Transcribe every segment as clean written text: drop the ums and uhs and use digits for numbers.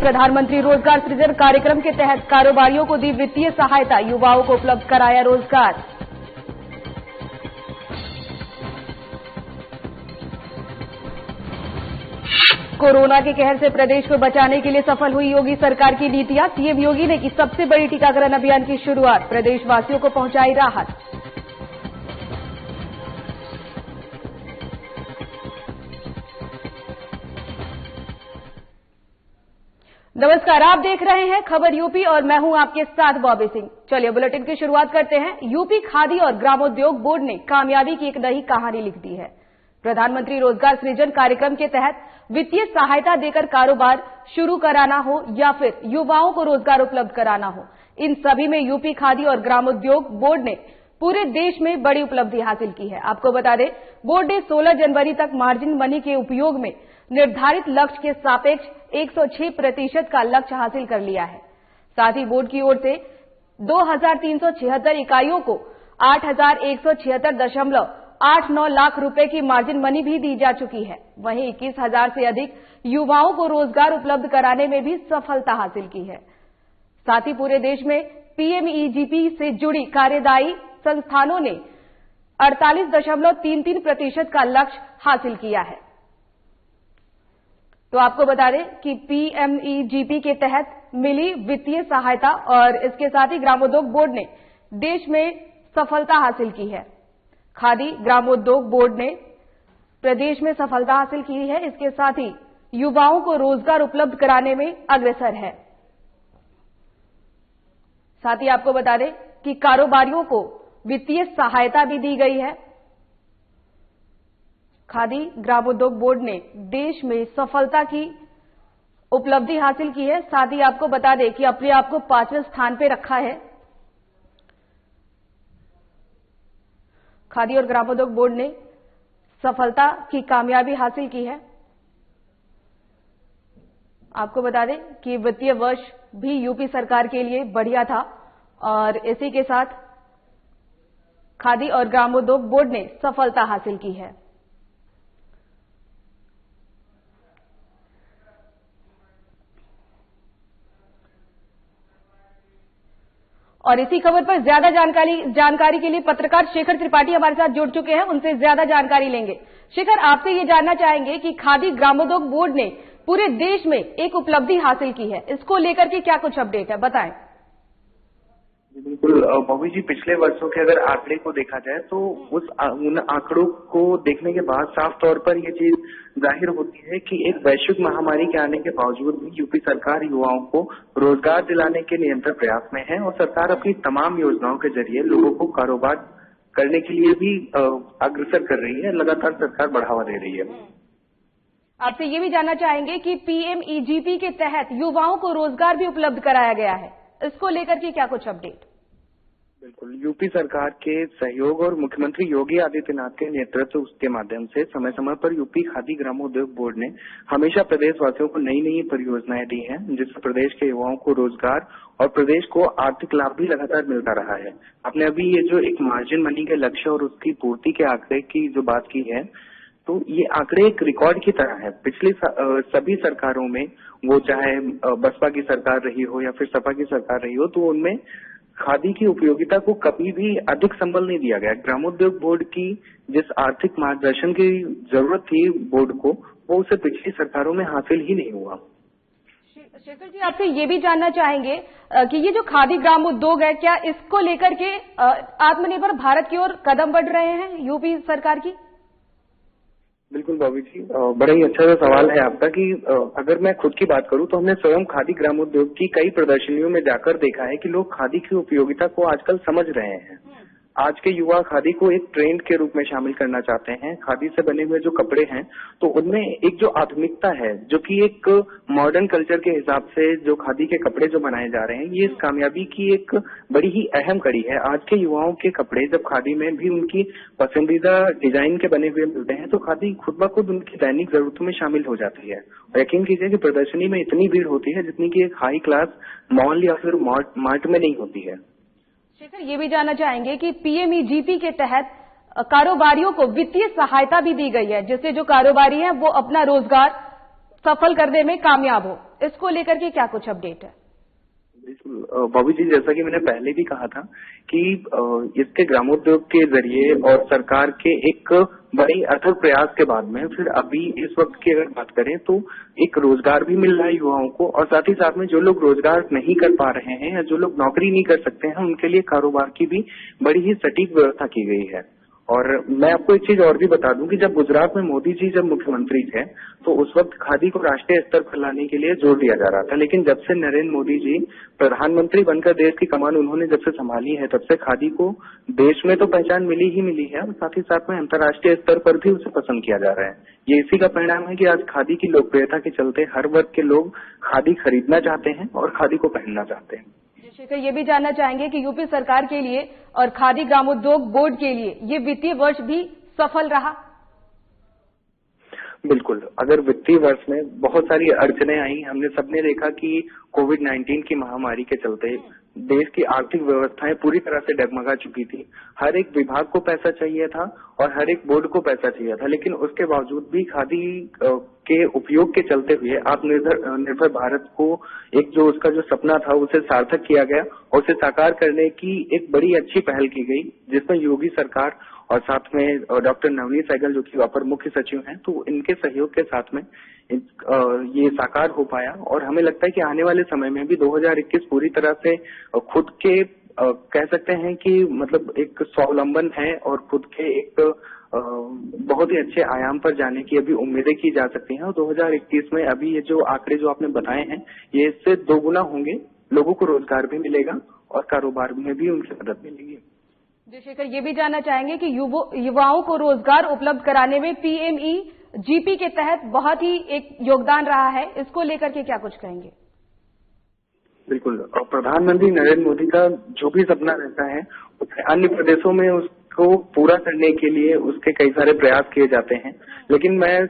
प्रधानमंत्री रोजगार सृजन कार्यक्रम के तहत कारोबारियों को दी वित्तीय सहायता, युवाओं को उपलब्ध कराया रोजगार। कोरोना के कहर से प्रदेश को बचाने के लिए सफल हुई योगी सरकार की नीतियां, सीएम योगी ने की सबसे बड़ी टीकाकरण अभियान की शुरुआत, प्रदेशवासियों को पहुंचाई राहत। नमस्कार, आप देख रहे हैं खबर यूपी और मैं हूं आपके साथ बॉबी सिंह। चलिए बुलेटिन की शुरुआत करते हैं। यूपी खादी और ग्रामोद्योग बोर्ड ने कामयाबी की एक नई कहानी लिख दी है। प्रधानमंत्री रोजगार सृजन कार्यक्रम के तहत वित्तीय सहायता देकर कारोबार शुरू कराना हो या फिर युवाओं को रोजगार उपलब्ध कराना हो, इन सभी में यूपी खादी और ग्रामोद्योग बोर्ड ने पूरे देश में बड़ी उपलब्धि हासिल की है। आपको बता दें, बोर्ड ने 16 जनवरी तक मार्जिन मनी के उपयोग में निर्धारित लक्ष्य के सापेक्ष 106% का लक्ष्य हासिल कर लिया है। साथ ही बोर्ड की ओर से 2376 इकाइयों को 8176.89 लाख रुपए की मार्जिन मनी भी दी जा चुकी है। वहीं 21,000 से अधिक युवाओं को रोजगार उपलब्ध कराने में भी सफलता हासिल की है। साथ ही पूरे देश में पीएमईजीपी से जुड़ी कार्यदायी संस्थानों ने 48.33% का लक्ष्य हासिल किया है। तो आपको बता दें कि पीएमईजीपी के तहत मिली वित्तीय सहायता और इसके साथ ही ग्रामोद्योग बोर्ड ने देश में सफलता हासिल की है। खादी ग्रामोद्योग बोर्ड ने प्रदेश में सफलता हासिल की है, इसके साथ ही युवाओं को रोजगार उपलब्ध कराने में अग्रसर है। साथ ही आपको बता दें कि कारोबारियों को वित्तीय सहायता भी दी गई है। खादी ग्रामोद्योग बोर्ड ने देश में सफलता की उपलब्धि हासिल की है। साथ ही आपको बता दें कि अपने आप को 5वें स्थान पर रखा है। खादी और ग्रामोद्योग बोर्ड ने सफलता की कामयाबी हासिल की है। आपको बता दें कि वित्तीय वर्ष भी यूपी सरकार के लिए बढ़िया था और इसी के साथ खादी और ग्रामोद्योग बोर्ड ने सफलता हासिल की है। और इसी खबर पर ज्यादा जानकारी के लिए पत्रकार शेखर त्रिपाठी हमारे साथ जुड़ चुके हैं, उनसे ज्यादा जानकारी लेंगे। शेखर, आपसे ये जानना चाहेंगे कि खादी ग्रामोद्योग बोर्ड ने पूरे देश में एक उपलब्धि हासिल की है, इसको लेकर के क्या कुछ अपडेट है, बताएं। बिल्कुल बॉबी जी, पिछले वर्षों के अगर आंकड़े को देखा जाए तो उन आंकड़ों को देखने के बाद साफ तौर पर यह चीज जाहिर होती है कि एक वैश्विक महामारी के आने के बावजूद भी यूपी सरकार युवाओं को रोजगार दिलाने के निरंतर प्रयास में है और सरकार अपनी तमाम योजनाओं के जरिए लोगों को कारोबार करने के लिए भी अग्रसर कर रही है। लगातार सरकार बढ़ावा दे रही है। आपसे ये भी जानना चाहेंगे कि पीएमईजीपी के तहत युवाओं को रोजगार भी उपलब्ध कराया गया है, इसको लेकर के क्या कुछ अपडेट? बिल्कुल, यूपी सरकार के सहयोग और मुख्यमंत्री योगी आदित्यनाथ के नेतृत्व के माध्यम से समय समय पर यूपी खादी ग्रामोद्योग बोर्ड ने हमेशा प्रदेशवासियों को नई नई परियोजनाएं दी हैं, जिससे प्रदेश के युवाओं को रोजगार और प्रदेश को आर्थिक लाभ भी लगातार मिलता रहा है। आपने अभी ये जो एक मार्जिन मनी के लक्ष्य और उसकी पूर्ति के आंकड़े की जो बात की है, तो ये आंकड़े एक रिकॉर्ड की तरह है। पिछली सभी सरकारों में, वो चाहे बसपा की सरकार रही हो या फिर सपा की सरकार रही हो, तो उनमें खादी की उपयोगिता को कभी भी अधिक संबल नहीं दिया गया। ग्रामोद्योग बोर्ड की जिस आर्थिक मार्गदर्शन की जरूरत थी बोर्ड को, वो उसे पिछली सरकारों में हासिल ही नहीं हुआ। शेखर जी, आपसे ये भी जानना चाहेंगे कि ये जो खादी ग्रामोद्योग है, क्या इसको लेकर के आत्मनिर्भर भारत की ओर कदम बढ़ रहे हैं यूपी सरकार की? बिल्कुल बॉबी जी, बड़ा ही अच्छा सवाल है आपका कि अगर मैं खुद की बात करूं तो हमने स्वयं खादी ग्रामोद्योग की कई प्रदर्शनियों में जाकर देखा है कि लोग खादी की उपयोगिता को आजकल समझ रहे हैं। आज के युवा खादी को एक ट्रेंड के रूप में शामिल करना चाहते हैं। खादी से बने हुए जो कपड़े हैं, तो उनमें एक जो आधुनिकता है, जो कि एक मॉडर्न कल्चर के हिसाब से जो खादी के कपड़े जो बनाए जा रहे हैं, ये इस कामयाबी की एक बड़ी ही अहम कड़ी है। आज के युवाओं के कपड़े जब खादी में भी उनकी पसंदीदा डिजाइन के बने हुए मिलते हैं, तो खादी खुद ब खुद उनकी दैनिक जरूरतों में शामिल हो जाती है। यकीन कीजिए कि प्रदर्शनी में इतनी भीड़ होती है जितनी की एक हाई क्लास मॉल या फिर मार्ट में नहीं होती है। शेखर, ये भी जानना चाहेंगे कि पीएमईजीपी के तहत कारोबारियों को वित्तीय सहायता भी दी गई है, जिससे जो कारोबारी हैं वो अपना रोजगार सफल करने में कामयाब हो, इसको लेकर के क्या कुछ अपडेट है? बिल्कुल बॉबी जी, जैसा कि मैंने पहले भी कहा था कि इसके ग्रामोद्योग के जरिए और सरकार के एक बड़ी अथक प्रयास के बाद में फिर अभी इस वक्त की अगर बात करें तो एक रोजगार भी मिल रहा है युवाओं को, और साथ ही साथ में जो लोग रोजगार नहीं कर पा रहे हैं या जो लोग नौकरी नहीं कर सकते हैं उनके लिए कारोबार की भी बड़ी ही सटीक व्यवस्था की गई है। और मैं आपको एक चीज और भी बता दूं कि जब गुजरात में मोदी जी जब मुख्यमंत्री थे तो उस वक्त खादी को राष्ट्रीय स्तर पर लाने के लिए जोर दिया जा रहा था, लेकिन जब से नरेंद्र मोदी जी प्रधानमंत्री बनकर देश की कमान उन्होंने जब से संभाली है तब से खादी को देश में तो पहचान मिली ही मिली है, और साथ ही साथ में अंतर्राष्ट्रीय स्तर पर भी उसे पसंद किया जा रहा है। ये इसी का परिणाम है कि आज खादी की लोकप्रियता के चलते हर वर्ग के लोग खादी खरीदना चाहते हैं और खादी को पहनना चाहते हैं। शेखर, ये भी जानना चाहेंगे कि यूपी सरकार के लिए और खादी ग्रामोद्योग बोर्ड के लिए ये वित्तीय वर्ष भी सफल रहा? बिल्कुल, अगर वित्तीय वर्ष में बहुत सारी अड़चने आई, हमने सबने देखा कि कोविड-19 की महामारी के चलते देश की आर्थिक व्यवस्थाएं पूरी तरह से डगमगा चुकी थी। हर एक विभाग को पैसा चाहिए था और हर एक बोर्ड को पैसा चाहिए था, लेकिन उसके बावजूद भी खादी के उपयोग के चलते हुए आत्मनिर्भर भारत को एक जो उसका जो सपना था उसे सार्थक किया गया और उसे साकार करने की एक बड़ी अच्छी पहल की गई, जिसमें योगी सरकार और साथ में डॉक्टर नवनीत सहगल जो कि अपर मुख्य सचिव हैं, तो इनके सहयोग के साथ में ये साकार हो पाया। और हमें लगता है कि आने वाले समय में भी 2021 पूरी तरह से खुद के कह सकते हैं कि मतलब एक स्वावलंबन है और खुद के एक बहुत ही अच्छे आयाम पर जाने की अभी उम्मीदें की जा सकती हैं। और 2021 में अभी ये जो आंकड़े जो आपने बताए हैं ये इससे दोगुना होंगे, लोगों को रोजगार भी मिलेगा और कारोबार में भी उनकी मदद मिलेगी। जी शेखर, ये भी जानना चाहेंगे कि युवाओं को रोजगार उपलब्ध कराने में PMEGP के तहत बहुत ही एक योगदान रहा है, इसको लेकर के क्या कुछ कहेंगे? बिल्कुल, और प्रधानमंत्री नरेंद्र मोदी का जो भी सपना रहता है अन्य प्रदेशों में उसको पूरा करने के लिए उसके कई सारे प्रयास किए जाते हैं, लेकिन मैं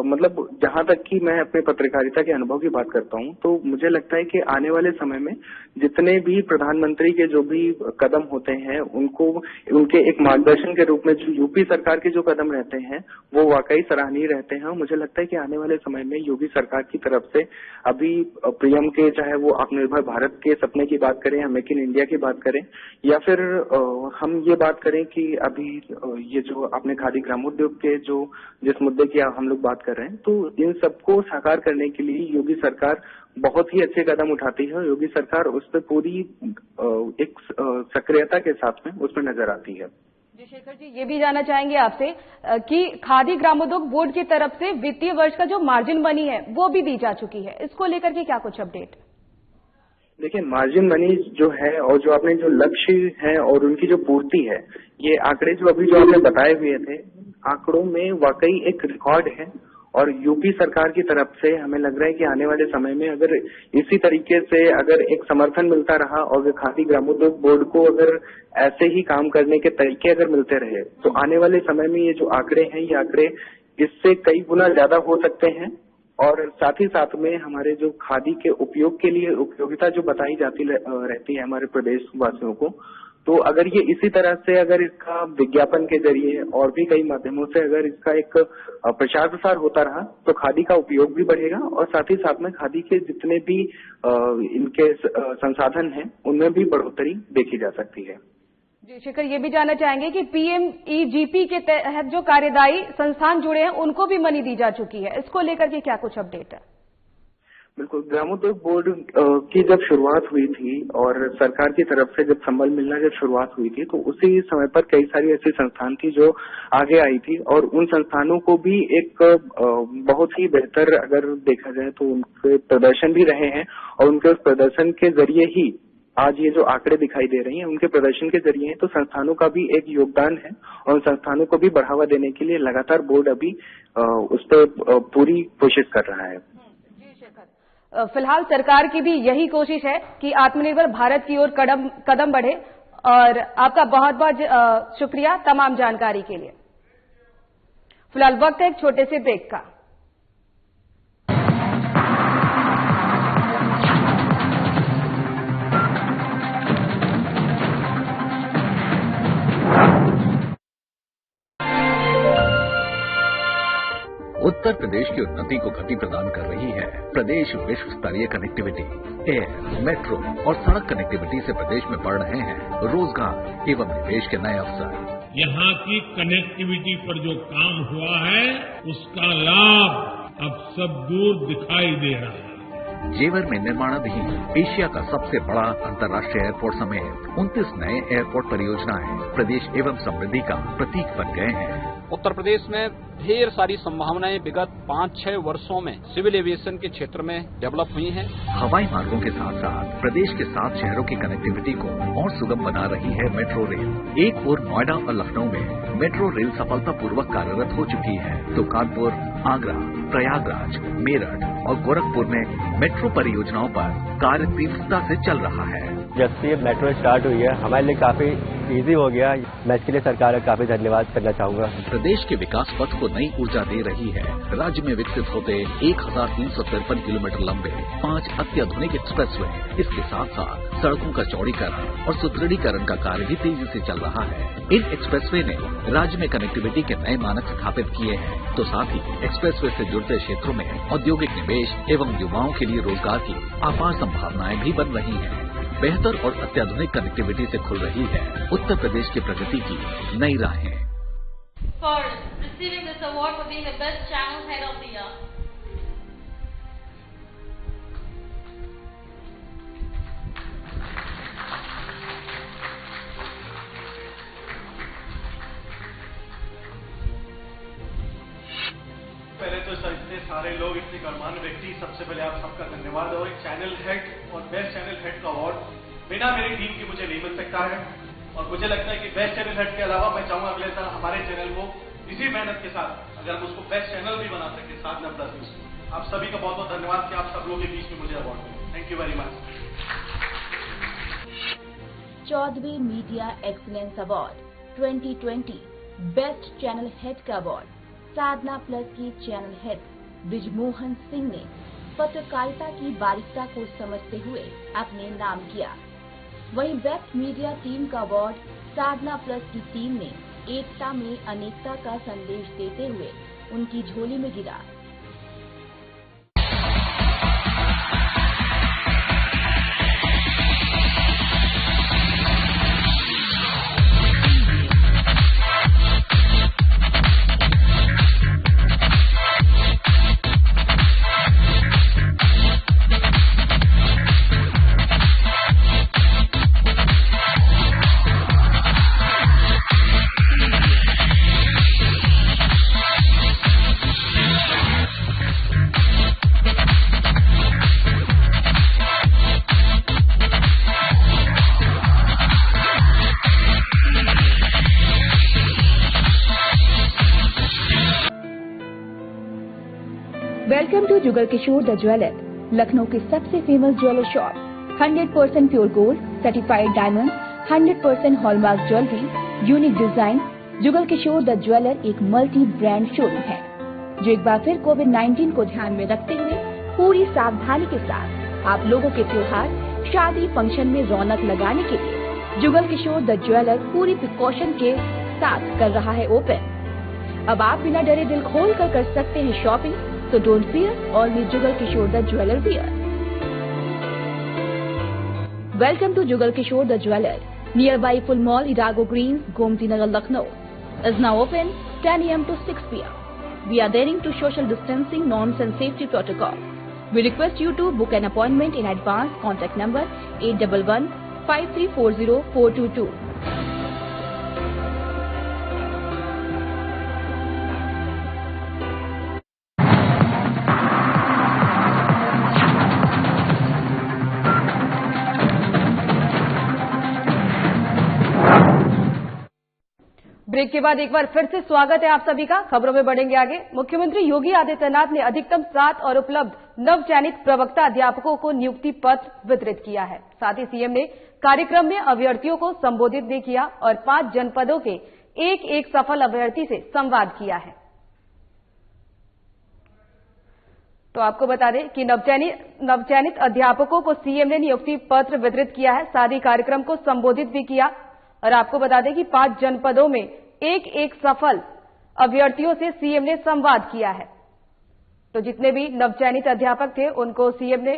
मतलब जहां तक कि मैं अपने पत्रकारिता के अनुभव की बात करता हूं तो मुझे लगता है कि आने वाले समय में जितने भी प्रधानमंत्री के जो भी कदम होते हैं उनको उनके एक मार्गदर्शन के रूप में जो यूपी सरकार के जो कदम रहते हैं वो वाकई सराहनीय रहते हैं। और मुझे लगता है कि आने वाले समय में योगी सरकार की तरफ से अभी पीएम के चाहे वो आत्मनिर्भर भारत के सपने की बात करें या मेक इन इंडिया की बात करें या फिर हम ये बात करें कि अभी ये जो आपने खादी ग्रामोद्योग के जो जिस मुद्दे की हम लोग बात कर रहे हैं, तो इन सबको साकार करने के लिए योगी सरकार बहुत ही अच्छे कदम उठाती है और योगी सरकार उस पर पूरी एक सक्रियता के साथ में उसमें नजर आती है। जी शेखर जी, ये भी जानना चाहेंगे आपसे कि खादी ग्रामोद्योग बोर्ड की तरफ से वित्तीय वर्ष का जो मार्जिन मनी है वो भी दी जा चुकी है, इसको लेकर के क्या कुछ अपडेट? देखिए, मार्जिन मनी जो है और जो आपने जो लक्ष्य है और उनकी जो पूर्ति है, ये आंकड़े जो अभी जो आपने बताए हुए थे आंकड़ों में वाकई एक रिकॉर्ड है। और यूपी सरकार की तरफ से हमें लग रहा है कि आने वाले समय में अगर इसी तरीके से अगर एक समर्थन मिलता रहा और खादी ग्रामोद्योग बोर्ड को अगर ऐसे ही काम करने के तरीके अगर मिलते रहे तो आने वाले समय में ये जो आंकड़े हैं ये आंकड़े इससे कई गुना ज्यादा हो सकते हैं। और साथ ही साथ में हमारे जो खादी के उपयोग के लिए उपयोगिता जो बताई जाती रहती है हमारे प्रदेश वासियों को, तो अगर ये इसी तरह से अगर इसका विज्ञापन के जरिए और भी कई माध्यमों से अगर इसका एक प्रचार प्रसार होता रहा तो खादी का उपयोग भी बढ़ेगा और साथ ही साथ में खादी के जितने भी इनके संसाधन हैं उनमें भी बढ़ोतरी देखी जा सकती है। जी शेखर, ये भी जानना चाहेंगे कि PMEGP के तहत जो कार्यदायी संस्थान जुड़े हैं उनको भी मनी दी जा चुकी है, इसको लेकर के क्या कुछ अपडेट है? बिल्कुल, ग्रामोद्योग बोर्ड की जब शुरुआत हुई थी और सरकार की तरफ से जब संबल मिलना जब शुरुआत हुई थी तो उसी समय पर कई सारी ऐसी संस्थान थी जो आगे आई थी और उन संस्थानों को भी एक बहुत ही बेहतर अगर देखा जाए तो उनके प्रदर्शन भी रहे हैं और उनके उस प्रदर्शन के जरिए ही आज ये जो आंकड़े दिखाई दे रही हैं उनके प्रदर्शन के जरिए तो संस्थानों का भी एक योगदान है और उन संस्थानों को भी बढ़ावा देने के लिए लगातार बोर्ड अभी उस पर पूरी कोशिश कर रहा है। फिलहाल सरकार की भी यही कोशिश है कि आत्मनिर्भर भारत की ओर कदम बढ़े और आपका बहुत बहुत शुक्रिया तमाम जानकारी के लिए। फिलहाल वक्त है एक छोटे से ब्रेक का। उत्तर प्रदेश की उन्नति को गति प्रदान कर रही है प्रदेश विश्व स्तरीय कनेक्टिविटी। एयर, मेट्रो और सड़क कनेक्टिविटी से प्रदेश में बढ़ रहे हैं रोजगार एवं निवेश के नए अवसर। यहाँ की कनेक्टिविटी पर जो काम हुआ है उसका लाभ अब सब दूर दिखाई दे रहा है। जेवर में निर्माणाधीन एशिया का सबसे बड़ा अंतर्राष्ट्रीय एयरपोर्ट समेत 29 नए एयरपोर्ट परियोजनाएं प्रदेश एवं समृद्धि का प्रतीक बन गए हैं। उत्तर प्रदेश में ढेर सारी संभावनाएं विगत 5-6 वर्षों में सिविल एविएशन के क्षेत्र में डेवलप हुई हैं। हवाई मार्गों के साथ साथ प्रदेश के 7 शहरों की कनेक्टिविटी को और सुगम बना रही है मेट्रो रेल। एक ओर नोएडा और लखनऊ में मेट्रो रेल सफलतापूर्वक कार्यरत हो चुकी है, तो कानपुर, आगरा, प्रयागराज, मेरठ और गोरखपुर में मेट्रो परियोजनाओं पर कार्य तीव्रता से चल रहा है। जब से मेट्रो स्टार्ट हुई है हमारे लिए काफी इजी हो गया। मैं इसके लिए सरकार का काफी धन्यवाद करना चाहूंगा। प्रदेश के विकास पथ को नई ऊर्जा दे रही है। राज्य में विकसित होते 1353 किलोमीटर लंबे 5 अत्याधुनिक एक्सप्रेसवे। इसके साथ साथ सड़कों का चौड़ीकरण और सुदृढ़ीकरण का कार्य भी तेजी से चल रहा है। इन एक्सप्रेसवे ने राज्य में कनेक्टिविटी के नए मानक स्थापित किए हैं, तो साथ ही एक्सप्रेसवे से जुड़ते क्षेत्रों में औद्योगिक निवेश एवं युवाओं के लिए रोजगार की अपार संभावनाएं भी बन रही हैं। बेहतर और अत्याधुनिक कनेक्टिविटी से खुल रही है उत्तर प्रदेश की प्रगति की नई राहें। For receiving this award for being the best channel head of the year. पहले तो इतने सारे लोग, इतने गणमान्य व्यक्ति, सबसे पहले आप सबका धन्यवाद। और एक चैनल हेड और बेस्ट चैनल हेड का अवार्ड बिना मेरी टीम के मुझे नहीं मिल सकता है। और मुझे लगता है कि बेस्ट चैनल हेड के अलावा मैं चाहूंगा अगले साल हमारे चैनल को इसी मेहनत के साथ अगर हम उसको बेस्ट चैनल भी बना सके 7-10 न्यूज। आप सभी का बहुत बहुत धन्यवाद कि आप सब लोगों के बीच में मुझे अवार्ड मिला। Thank you very much. 14वें media excellence award 2020 best channel head का अवार्ड साधना प्लस की चैनल हेड ब्रिजमोहन सिंह ने पत्रकारिता की बारीकता को समझते हुए अपने नाम किया। वहीं बेस्ट मीडिया टीम का अवार्ड साधना प्लस की टीम ने एकता में अनेकता का संदेश देते हुए उनकी झोली में गिरा। Welcome to Jugal Kishore the jeweller, Lucknow की सबसे famous jeweller shop. 100% pure gold, certified diamond, 100% hallmark jewellery, unique design. Jugal Kishore the jeweller एक मल्टी ब्रांड शोरूम है जो एक बार फिर कोविड-19 को ध्यान में रखते हुए पूरी सावधानी के साथ आप लोगों के त्योहार, शादी, फंक्शन में रौनक लगाने के लिए जुगल किशोर द ज्वेलर पूरी प्रिकॉशन के साथ कर रहा है ओपन। अब आप बिना डरे दिल खोल कर सकते हैं shopping, so don't fear, only Jugal Kishore the Jeweler here. Welcome to Jugal Kishore the Jeweler, nearby Full Mall, Irago Greens, Gomti Nagar, Lucknow. Is now open 10 a.m. to 6 p.m. We are adhering to social distancing norms and safety protocol. We request you to book an appointment in advance. Contact number 8115340422. Break के बाद एक बार फिर से स्वागत है आप सभी का। खबरों में बढ़ेंगे आगे। मुख्यमंत्री योगी आदित्यनाथ ने अधिकतम 7 और उपलब्ध नवचयनित प्रवक्ता अध्यापकों को नियुक्ति पत्र वितरित किया है। साथ ही सीएम ने कार्यक्रम में अभ्यर्थियों को संबोधित भी किया और 5 जनपदों के एक सफल अभ्यर्थी से संवाद किया है। तो आपको बता दें कि नवचयनित अध्यापकों को सीएम ने नियुक्ति पत्र वितरित किया है, साथ ही कार्यक्रम को संबोधित भी किया। और आपको बता दें कि 5 जनपदों में एक सफल अभ्यर्थियों से सीएम ने संवाद किया है। तो जितने भी नवचयनित अध्यापक थे उनको सीएम ने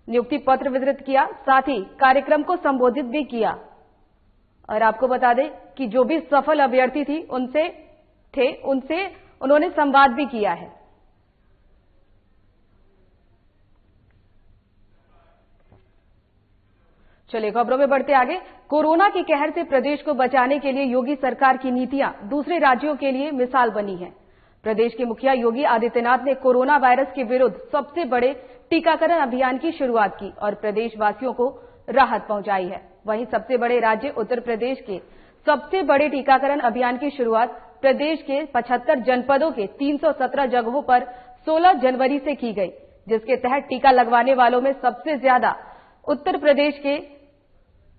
नियुक्ति पत्र वितरित किया, साथ ही कार्यक्रम को संबोधित भी किया। और आपको बता दें कि जो भी सफल अभ्यर्थी थी उनसे उन्होंने संवाद भी किया है। चलिए खबरों में बढ़ते आगे। कोरोना के कहर से प्रदेश को बचाने के लिए योगी सरकार की नीतियां दूसरे राज्यों के लिए मिसाल बनी है। प्रदेश के मुखिया योगी आदित्यनाथ ने कोरोना वायरस के विरुद्ध सबसे बड़े टीकाकरण अभियान की शुरुआत की और प्रदेशवासियों को राहत पहुंचाई है। वहीं सबसे बड़े राज्य उत्तर प्रदेश के सबसे बड़े टीकाकरण अभियान की शुरुआत प्रदेश के 75 जनपदों के 317 जगहों पर 16 जनवरी से की गई, जिसके तहत टीका लगवाने वालों में सबसे ज्यादा उत्तर प्रदेश के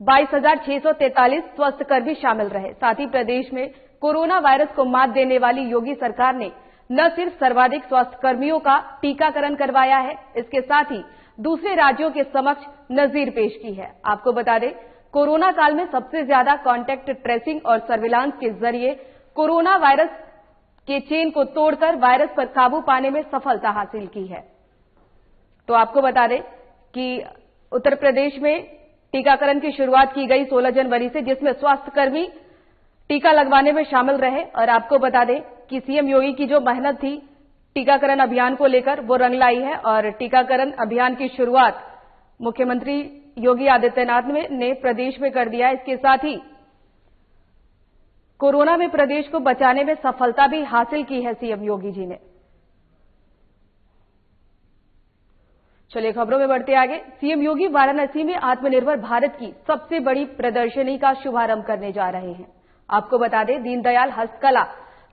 22,643 स्वास्थ्यकर्मी शामिल रहे। साथ ही प्रदेश में कोरोना वायरस को मात देने वाली योगी सरकार ने न सिर्फ सर्वाधिक स्वास्थ्यकर्मियों का टीकाकरण करवाया है, इसके साथ ही दूसरे राज्यों के समक्ष नजीर पेश की है। आपको बता दें, कोरोना काल में सबसे ज्यादा कॉन्टैक्ट ट्रेसिंग और सर्विलांस के जरिए कोरोना वायरस के चेन को तोड़कर वायरस पर काबू पाने में सफलता हासिल की है। तो आपको बता दें कि उत्तर प्रदेश में टीकाकरण की शुरुआत की गई 16 जनवरी से, जिसमें स्वास्थ्यकर्मी टीका लगवाने में शामिल रहे। और आपको बता दें कि सीएम योगी की जो मेहनत थी टीकाकरण अभियान को लेकर वो रंग लाई है और टीकाकरण अभियान की शुरुआत मुख्यमंत्री योगी आदित्यनाथ ने प्रदेश में कर दिया है। इसके साथ ही कोरोना में प्रदेश को बचाने में सफलता भी हासिल की है सीएम योगी जी ने। चलिए खबरों में बढ़ते आगे। सीएम योगी वाराणसी में आत्मनिर्भर भारत की सबसे बड़ी प्रदर्शनी का शुभारंभ करने जा रहे हैं। आपको बता दें, दीनदयाल हस्तकला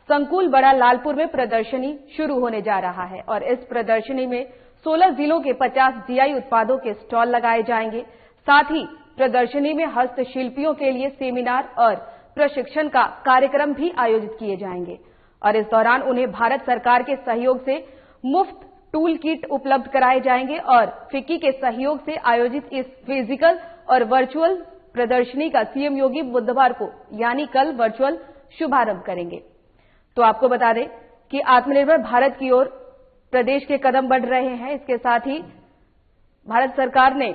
संकुल बड़ा लालपुर में प्रदर्शनी शुरू होने जा रहा है और इस प्रदर्शनी में 16 जिलों के 50 जीआई उत्पादों के स्टॉल लगाए जाएंगे। साथ ही प्रदर्शनी में हस्तशिल्पियों के लिए सेमिनार और प्रशिक्षण का कार्यक्रम भी आयोजित किए जाएंगे और इस दौरान उन्हें भारत सरकार के सहयोग से मुफ्त टूल किट उपलब्ध कराए जाएंगे और फिक्की के सहयोग से आयोजित इस फिजिकल और वर्चुअल प्रदर्शनी का सीएम योगी बुधवार को यानी कल वर्चुअल शुभारंभ करेंगे। तो आपको बता दें कि आत्मनिर्भर भारत की ओर प्रदेश के कदम बढ़ रहे हैं। इसके साथ ही भारत सरकार ने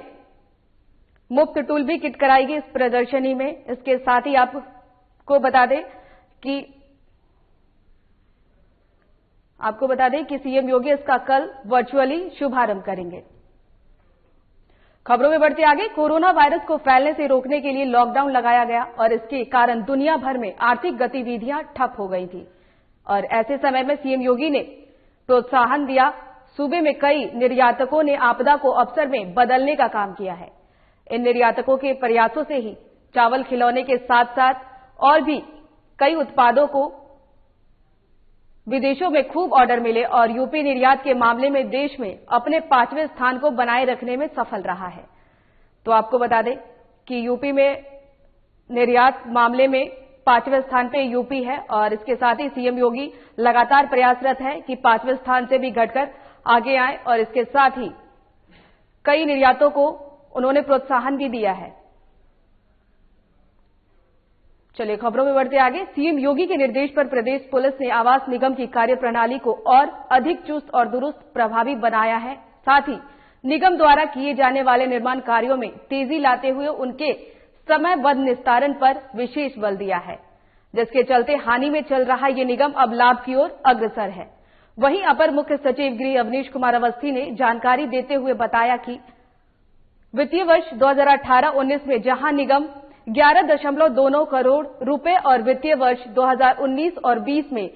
मुफ्त टूल भी किट कराएगी इस प्रदर्शनी में। इसके साथ ही आपको बता दें कि सीएम योगी इसका कल वर्चुअली शुभारंभ करेंगे। खबरों में बढ़ते आगे। कोरोना वायरस को फैलने से रोकने के लिए लॉकडाउन लगाया गया और इसके कारण दुनिया भर में आर्थिक गतिविधियां ठप हो गई थी और ऐसे समय में सीएम योगी ने प्रोत्साहन दिया। सूबे में कई निर्यातकों ने आपदा को अवसर में बदलने का काम किया है। इन निर्यातकों के प्रयासों से ही चावल, खिलौने के साथ साथ और भी कई उत्पादों को विदेशों में खूब ऑर्डर मिले और यूपी निर्यात के मामले में देश में अपने 5वें स्थान को बनाए रखने में सफल रहा है। तो आपको बता दें कि यूपी में निर्यात मामले में 5वें स्थान पे यूपी है और इसके साथ ही सीएम योगी लगातार प्रयासरत है कि 5वें स्थान से भी घटकर आगे आए और इसके साथ ही कई निर्यातों को उन्होंने प्रोत्साहन भी दिया है। चलिए खबरों में बढ़ते आगे। सीएम योगी के निर्देश पर प्रदेश पुलिस ने आवास निगम की कार्यप्रणाली को और अधिक चुस्त और दुरुस्त प्रभावी बनाया है। साथ ही निगम द्वारा किए जाने वाले निर्माण कार्यों में तेजी लाते हुए उनके समयबद्ध निस्तारण पर विशेष बल दिया है, जिसके चलते हानि में चल रहा ये निगम अब लाभ की ओर अग्रसर है। वहीं अपर मुख्य सचिव गृह अवनीश कुमार अवस्थी ने जानकारी देते हुए बताया कि वित्तीय वर्ष 2018-19 में जहां निगम 11.2 करोड़ रुपए और वित्तीय वर्ष 2019 और 20 में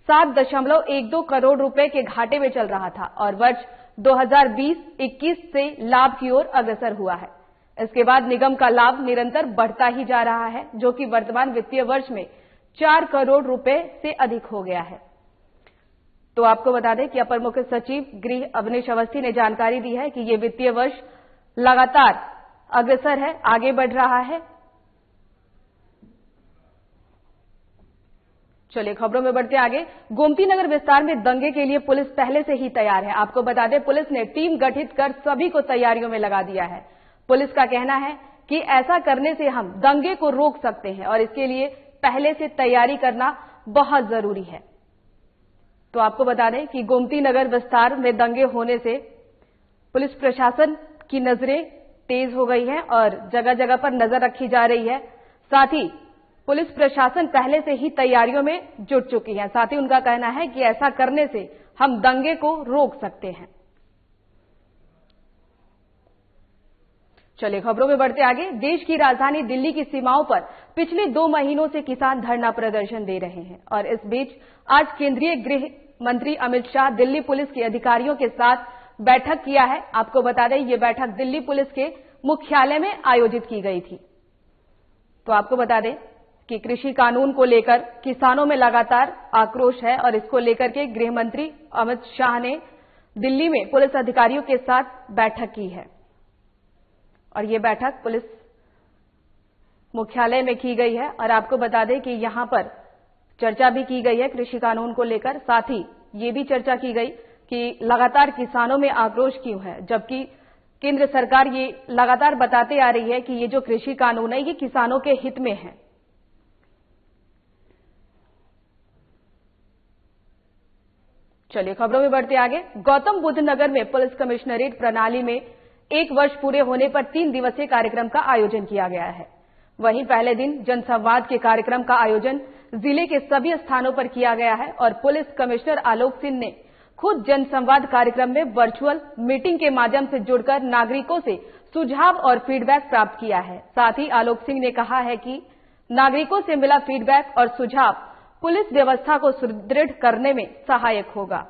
7.12 करोड़ रुपए के घाटे में चल रहा था और वर्ष 2020-21 से लाभ की ओर अग्रसर हुआ है। इसके बाद निगम का लाभ निरंतर बढ़ता ही जा रहा है, जो कि वर्तमान वित्तीय वर्ष में 4 करोड़ रुपए से अधिक हो गया है। तो आपको बता दें कि अपर मुख्य सचिव गृह अवनीश अवस्थी ने जानकारी दी है कि ये वित्तीय वर्ष लगातार अग्रसर है, आगे बढ़ रहा है। चलिए खबरों में बढ़ते आगे। गोमती नगर विस्तार में दंगे के लिए पुलिस पहले से ही तैयार है। आपको बता दें, पुलिस ने टीम गठित कर सभी को तैयारियों में लगा दिया है। पुलिस का कहना है कि ऐसा करने से हम दंगे को रोक सकते हैं और इसके लिए पहले से तैयारी करना बहुत जरूरी है। तो आपको बता दें कि गोमती नगर विस्तार में दंगे होने से पुलिस प्रशासन की नजरें तेज हो गई हैं और जगह जगह पर नजर रखी जा रही है। साथ ही पुलिस प्रशासन पहले से ही तैयारियों में जुट चुकी है। साथ ही उनका कहना है कि ऐसा करने से हम दंगे को रोक सकते हैं। चलिए खबरों में बढ़ते आगे। देश की राजधानी दिल्ली की सीमाओं पर पिछले 2 महीनों से किसान धरना प्रदर्शन दे रहे हैं और इस बीच आज केंद्रीय गृह मंत्री अमित शाह दिल्ली पुलिस के अधिकारियों के साथ बैठक किया है। आपको बता दें ये बैठक दिल्ली पुलिस के मुख्यालय में आयोजित की गई थी। तो आपको बता दें कि कृषि कानून को लेकर किसानों में लगातार आक्रोश है और इसको लेकर के गृह मंत्री अमित शाह ने दिल्ली में पुलिस अधिकारियों के साथ बैठक की है और ये बैठक पुलिस मुख्यालय में की गई है। और आपको बता दें कि यहां पर चर्चा भी की गई है कृषि कानून को लेकर। साथ ही ये भी चर्चा की गई कि लगातार किसानों में आक्रोश क्यों है, जबकि केंद्र सरकार ये लगातार बताते आ रही है कि ये जो कृषि कानून है ये किसानों के हित में है। चलिए खबरों में बढ़ते आगे। गौतम बुद्ध नगर में पुलिस कमिश्नरेट प्रणाली में 1 वर्ष पूरे होने पर 3 दिवसीय कार्यक्रम का आयोजन किया गया है। वहीं पहले दिन जनसंवाद के कार्यक्रम का आयोजन जिले के सभी स्थानों पर किया गया है और पुलिस कमिश्नर आलोक सिंह ने खुद जनसंवाद कार्यक्रम में वर्चुअल मीटिंग के माध्यम से जुड़कर नागरिकों से सुझाव और फीडबैक प्राप्त किया है। साथ ही आलोक सिंह ने कहा है कि नागरिकों से मिला फीडबैक और सुझाव पुलिस व्यवस्था को सुदृढ़ करने में सहायक होगा।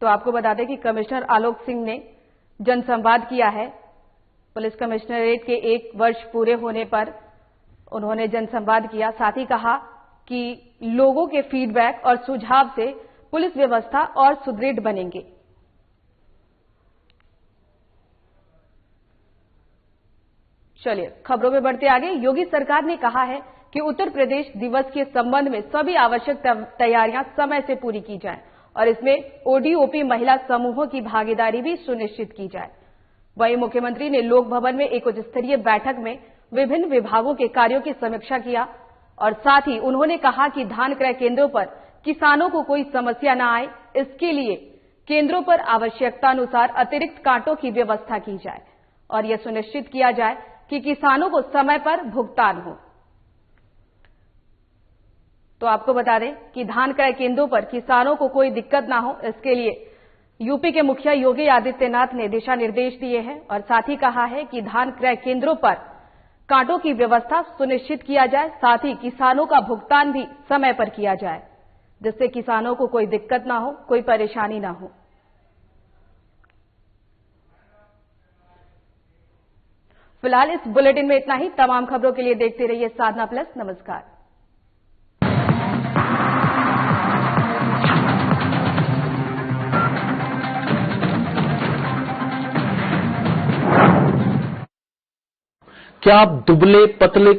तो आपको बता दें कि कमिश्नर आलोक सिंह ने जनसंवाद किया है। पुलिस कमिश्नरेट के 1 वर्ष पूरे होने पर उन्होंने जनसंवाद किया। साथ ही कहा कि लोगों के फीडबैक और सुझाव से पुलिस व्यवस्था और सुदृढ़ बनेंगे। चलिए खबरों में बढ़ते आगे। योगी सरकार ने कहा है कि उत्तर प्रदेश दिवस के संबंध में सभी आवश्यक तैयारियां समय से पूरी की जाएं और इसमें ओडीओपी महिला समूहों की भागीदारी भी सुनिश्चित की जाए। वहीं मुख्यमंत्री ने लोक भवन में एक उच्च स्तरीय बैठक में विभिन्न विभागों के कार्यों की समीक्षा किया और साथ ही उन्होंने कहा कि धान क्रय केंद्रों पर किसानों को कोई समस्या न आए, इसके लिए केंद्रों पर आवश्यकतानुसार अतिरिक्त कांटों की व्यवस्था की जाए और यह सुनिश्चित किया जाए कि किसानों को समय पर भुगतान हो। तो आपको बता दें कि धान क्रय केंद्रों पर किसानों को कोई दिक्कत ना हो, इसके लिए यूपी के मुखिया योगी आदित्यनाथ ने दिशा निर्देश दिए हैं और साथ ही कहा है कि धान क्रय केंद्रों पर कांटों की व्यवस्था सुनिश्चित किया जाए। साथ ही किसानों का भुगतान भी समय पर किया जाए, जिससे किसानों को कोई दिक्कत ना हो, कोई परेशानी ना हो। फिलहाल इस बुलेटिन में इतना ही। तमाम खबरों के लिए देखते रहिए साधना प्लस। नमस्कार। क्या आप दुबले पतले